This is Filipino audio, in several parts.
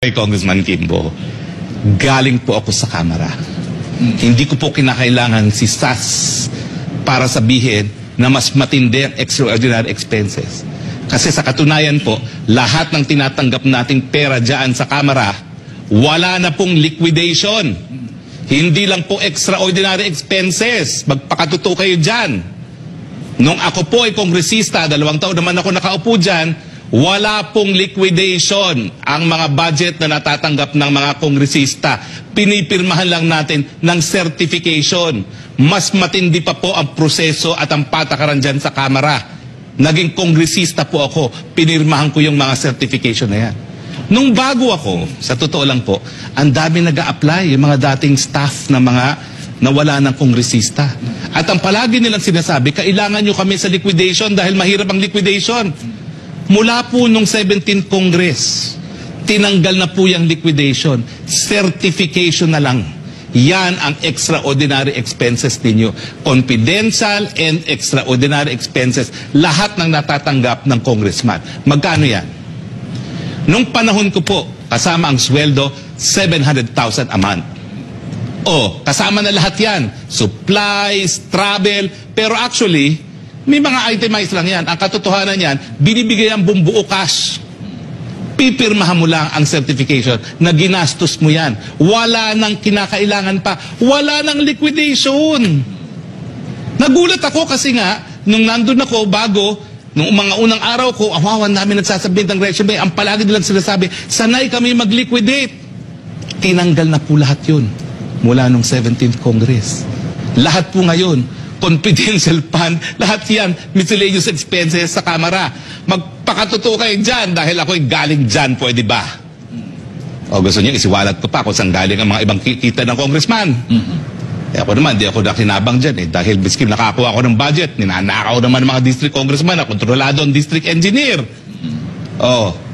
Kay Congressman Kimbo, galing po ako sa Kamara. Hindi ko po kinakailangan si SAS para sabihin na mas matindi ang extraordinary expenses. Kasi sa katunayan po, lahat ng tinatanggap nating pera dyan sa Kamara, wala na pong liquidation. Hindi lang po extraordinary expenses. Magpakatuto kayo dyan. Nung ako po ay kongresista, 2 taon naman ako nakaupo dyan, wala pong liquidation ang mga budget na natatanggap ng mga kongresista. Pinipirmahan lang natin ng certification. Mas matindi pa po ang proseso at ang patakaran dyan sa Kamara. Naging kongresista po ako, pinirmahan ko yung mga certification na yan. Nung bago ako, sa totoo lang po, ang dami nag-a-apply, yung mga dating staff na mga nawala ng kongresista. At ang palagi nilang sinasabi, kailangan nyo kami sa liquidation dahil mahirap ang liquidation. Mula po nung 17th Congress, tinanggal na po yung liquidation. Certification na lang. Yan ang extraordinary expenses ninyo. Confidential and extraordinary expenses. Lahat ng natatanggap ng congressman. Magkano yan? Nung panahon ko po, kasama ang sweldo, 700,000 a month. O, kasama na lahat yan. Supplies, travel. Pero actually, may mga itemized lang yan. Ang katotohanan yan, binibigay ang bumbuo cash. Pipirmahan mo lang ang certification na ginastos mo yan. Wala nang kinakailangan pa. Wala nang liquidation. Nagulat ako kasi nga, nung nandun ako bago, nung mga unang araw ko, awawan namin nagsasabit ng resume, ang palagi nilang sinasabi, sanay kami mag-liquidate. Tinanggal na po lahat yun mula nung 17th Congress. Lahat po ngayon, confidential fund, lahat yan, miscellaneous expenses sa Kamara. Magpakatuto kayo dyan dahil ako'y galing dyan, pwede ba? O gusto niyo, isiwalat ko pa kung saan galing ang mga ibang kita ng congressman. Eh ako naman, di ako nakinabang dyan dahil biskim nakakuha ako ng budget, ninanakaw naman ng mga district congressman na kontrolado ang district engineer.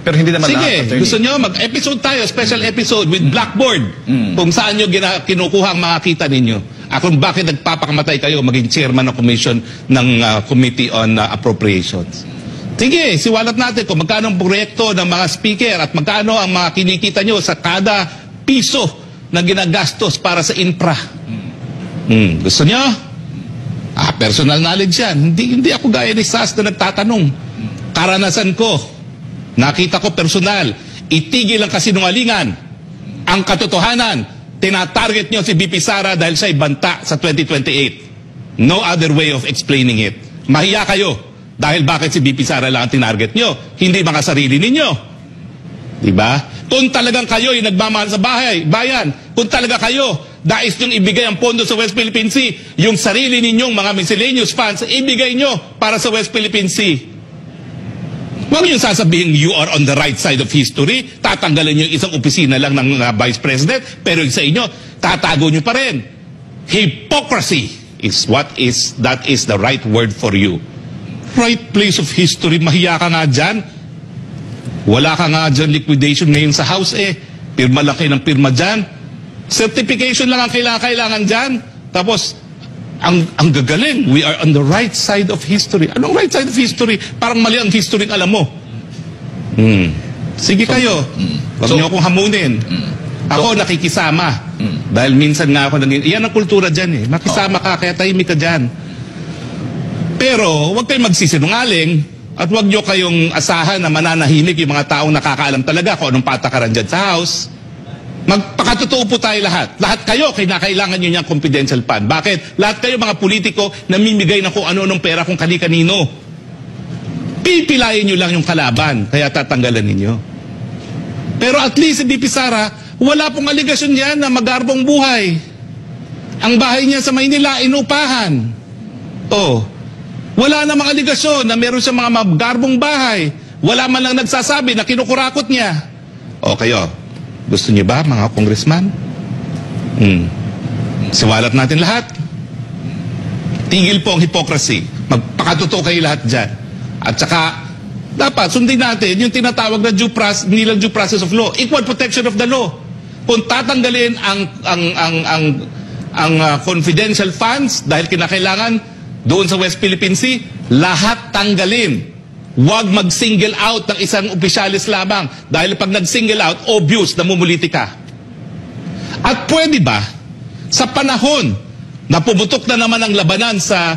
Pero hindi naman sige, gusto nyo, mag-episode tayo, special episode with Blackboard, kung saan nyo kinukuha ang mga kita ninyo. Kung bakit nagpapakamatay kayo maging chairman ng commission ng Committee on Appropriations. Sige, siwalat natin kung magkano ang proyekto ng mga speaker at magkano ang mga kinikita nyo sa kada piso na ginagastos para sa infra. Gusto nyo? Personal knowledge yan. Hindi ako gaya ni SAS na nagtatanong. Karanasan ko. Nakita ko personal. Itigil ang kasinungalingan. Ang katotohanan. Tinatarget nyo si BP Sara dahil siya'y banta sa 2028. No other way of explaining it. Mahiya kayo. Dahil bakit si BP Sara lang ang tinarget nyo? Hindi mga sarili ninyo. Diba? Kung talagang kayo'y nagmamahal sa bayan, kung talaga kayo, dais nyong ibigay ang pondo sa West Philippine Sea, yung sarili ninyong mga miscellaneous funds, ibigay nyo para sa West Philippine Sea. Huwag nyo sasabihin you are on the right side of history, tatanggalin nyo isang opisina lang ng Vice President, pero sa inyo, tatago nyo pa rin. Hypocrisy is that is the right word for you. Right place of history, mahiya ka nga dyan. Wala ka nga dyan liquidation ngayon sa House Pirma lang kayo ng pirma dyan. Certification lang ang kailangan dyan. Tapos, ang gagaling, we are on the right side of history. Anong right side of history? Parang mali ang history alam mo. Sige kayo. Huwag niyo akong hamunin. Ako nakikisama. Dahil minsan nga ako yan ang kultura dyan Makisama ka, kaya tahimik ka dyan. Pero, huwag kayong magsisinungaling at huwag niyo kayong asahan na mananahimik yung mga taong nakakaalam talaga kung anong patakaran dyan sa House. Magpakatotoo po tayo lahat. Lahat kayo, kailangan nyo niyang confidential fund. Bakit? Lahat kayo mga politiko namimigay na kung ano-anong pera kung kani-kanino. Pipilayin nyo lang yung kalaban, kaya tatanggalan ninyo. Pero at least si BP Sara, wala pong aligasyon yan na magarbong buhay. Ang bahay niya sa Maynila, inupahan. Wala namang aligasyon na meron siya mga magarbong bahay. Wala man lang nagsasabi na kinukurakot niya. Kayo. Gusto niyo ba, mga congressman? Siwalat natin lahat. Tigil po ang hypocrisy. Magpakatotoo kayo lahat dyan. At saka, dapat sundin natin yung tinatawag na due process of law. Equal protection of the law. Kung tatanggalin ang confidential funds dahil kinakailangan doon sa West Philippine Sea, lahat tanggalin. Huwag mag-single out ng isang opisyalis lamang. Dahil pag nag-single out, obvious na mumuliti ka. At pwede ba, sa panahon na pumutok na naman ang labanan sa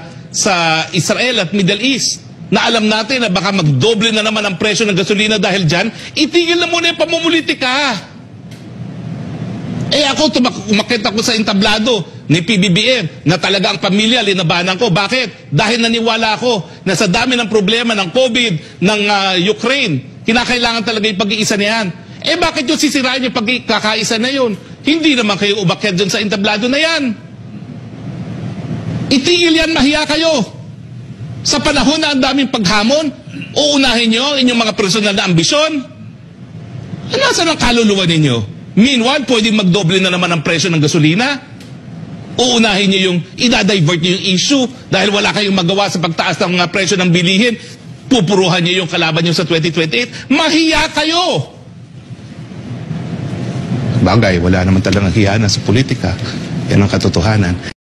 Israel at Middle East, na alam natin na baka magdoble na naman ang presyo ng gasolina dahil dyan, itigil na muna yung pamumulitika. Ako, umakit ako sa entablado ni PBBM na talaga ang pamilya, linabanan ko. Bakit? Dahil naniwala ako na sa dami ng problema ng COVID, ng Ukraine, kinakailangan talaga yung pag-iisa na yan. Bakit yung sisirain yung pagkakaisa na yun? Hindi naman kayo umakit dyan sa entablado na yan. Itigil yan, mahiya kayo. Sa panahon na ang daming paghamon, uunahin nyo ang inyong mga personal na ambisyon. Nasaan ang kaluluwa ninyo? Meanwhile, pwedeng magdoble na naman ang presyo ng gasolina. Uunahin nyo yung, idadivert nyo yung issue dahil wala kayong magawa sa pagtaas ng mga presyo ng bilihin. Pupuruhan nyo yung kalaban nyo sa 2028. Mahiya kayo! Bagay, wala naman talagang hiyanan sa politika. Yan ang katotohanan.